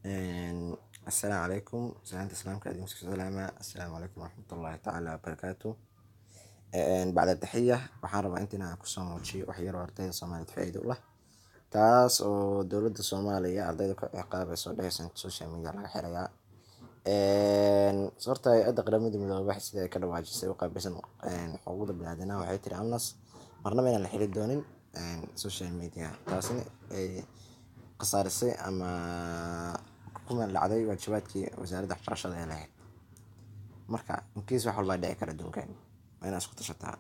السلام عليكم سلامة السلام كأديم سلامة السلام عليكم ورحمة الله تعالى وبركاته. بعد التحية waxaan rabaa inaan kusoo muujiyo wax yar oo ardayda Soomaaliyeed faa'iido u leh taas oo dowladda Soomaaliya ardayda ku ciqaabayso dhageysan social media laga xirayaa. Sababta ay qaramada midoobay wax sida ay ka dhawaajisay u qaabilsan xuquuqda bini'aadamka waxay tiri amnas marnaba inaan la xiri doonin social media taasina ay qasaarisay ama kuma lacday waajibaadkii wasaaradda waxbarashada ee lahayd. Marka inkiis wax walba dhici kara adduunkan waa inaad isku tashataa.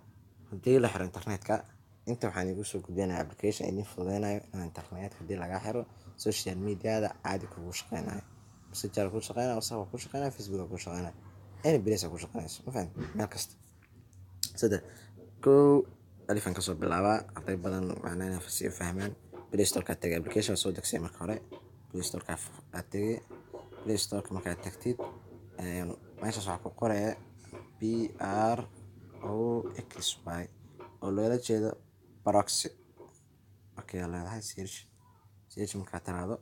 Haddii la xiro internetka inta waxaan igu soo gudbinayaa application idin fududeynayo in internetka haddii laga xiro social media-da caadi kugu shaqeynayo. Messenger kugu shaqeynayo, WhatsApp kugu shaqeynayo, Facebook kugu shaqeynayo, any place kugu shaqeynayso. Ma fahantin meel kasta. Sida alifan ka soo bilaabaa arday badan macnaheedu inay si fahmaan. Play Store-ka tagay application soo degsay marka hore. Play Store-ka tagay. Play Store-ka markaad tagtid meeshaas waxaa ku qoraya PROXY oo loola jeedo proxy. Okay, leedahay search markaad tiraahdo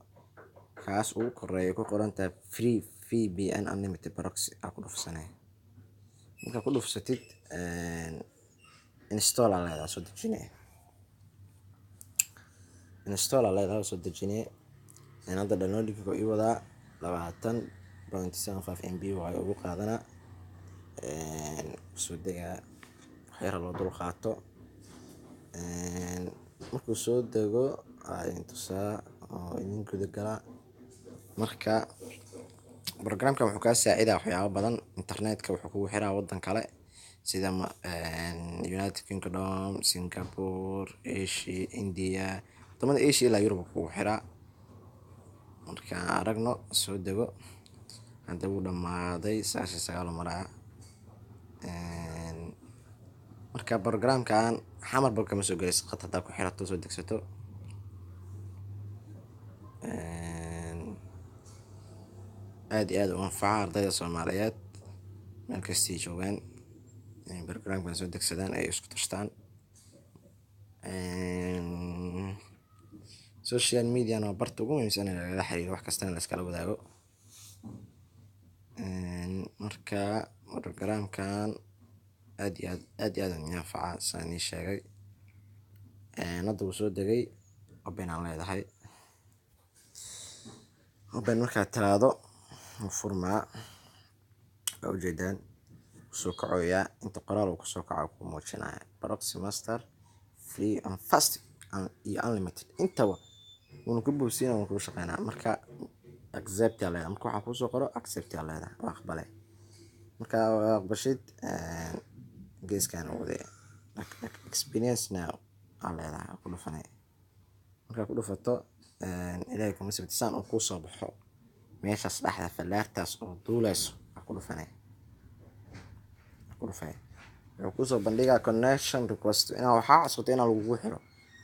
kaas ugu koreeyo ku qorantahay free VPN unlimited proxy aad ku dhufsanay. Marka ku dhufsatid install leedahay soo dejinay. Install leedahay soo dejinay. Hadda downloading-ku ii wadaa 20.75 MB waayo ugu qaadana soo degaa waxyar loo dul qaato markuu soo dego intusaa oo idin guda gala. Marka programka wuxuu ka saacidaa waxyaabo badan. Internetka wuxuu kugu xiraa waddan kale sida United Kingdom, Singapore, Asia, India, wadamada Asia ilaa Europe kugu xiraa. Marka aragno soo dego hadda uu dhamaaday 9 maraa. Marka programkan xamar bal kama soo galayso qad hadaa ku xirato soo degsato aad iyo aad u anfaca ardayda Soomaaliyeed meel kasta ay joogaan programkan soo degsadaan ay isku tashtaan. Social media waa barta ugu muhiimsan ee laga xiriiro wax kasta la iskala wadaago. Marka programkan aad iyo aad anfaca saan sheegay. Hadda uu soo degay open aan leedahay. Open markaad tiraahdo furmaa oo jeedaan soo kacoya inta qoraal uu soo kaco ku muujinaya proxy master free and fast and unlimited intaba uu ku buusinaa uu ku shaqeynaa. Marka accept yaa leedahay marka waxa ku soo qoro accept yaa leedahay waa aqbalay. Marka aqbashid geeskan oo wada experience now aan leedahay ku dhufanay. Marka ku dhufato ilaahay kuma sabtisaan oo ku soo baxo meeshaas dhaxda falaartaas oo duulayso ku dhufanay. Wuxuu ku soo bandhigaa connection request waxa cusubtay in lagu xiro.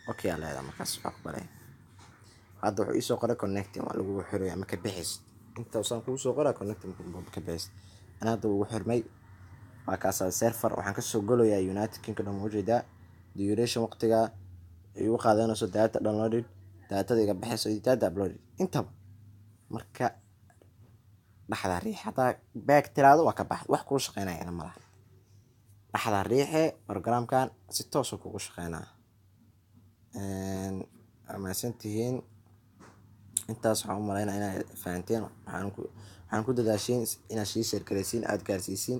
Okay yaa leedahay markaas aqbalay. Hadda wuxuu ii soo qoray connecting waa lagu xiro ama ka bixis inta uu ku soo qoray connecting ka bixis. Hadda uu xirmay waa kaas server waxaan ka soo galayaa United Kingdom wajida duration waqtiga ay u qaadanayso data downloaded data iga bixisay data uploaded intaba. Marka dhaxda riixada back tiraado waa ka baxay wax ku shaqeynaya malaha. dhaxda riixe programkan si toos ah kugu shaqeynaa. Ama santihiin intaas waxaan u maleynayaa inay fahanteen waxaan ku dadaashay inaad share gareysiin aad gaarsiisiin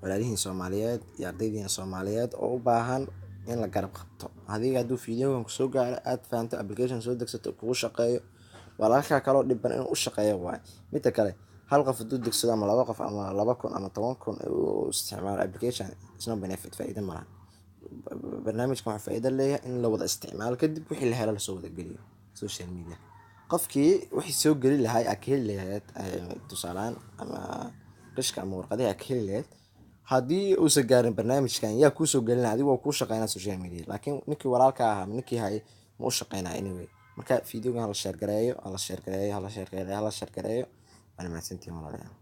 walaalihiin Soomaaliyeed iyo ardaydiina Soomaaliyeed oo u baahan in la garab qabto. Adiga hadduu fiidiyowan ku soo gaaro aad fahanto application soo degsato kugu shaqeeyo walaalka kale oo dhibban in uu shaqeeyo waay. Mid kale hal qof hadduu degsado ama 2 qof ama 2,000 ama 10,000 uu isticmaalo application isna benefit faa'iido malaha. barnaamijkan waxa faa'iido leeyahay in la wada isticmaalo kadib wixii la helo la soo wada geliyo social media. Qofkii wixii soo gali lahay akil lahayd tusaalaan ama qishka ama warqadaha akil lahayd haddii uu soo gaarin barnaamijkan yaa ku soo galin adigu ku shaqeynaa social media laakiin ninkii walaalka ahaa ninkii hay ma u shaqeynaa anyway. Marka fiidiyogan la share gareeyo ana mahadsantiin walaalayaal.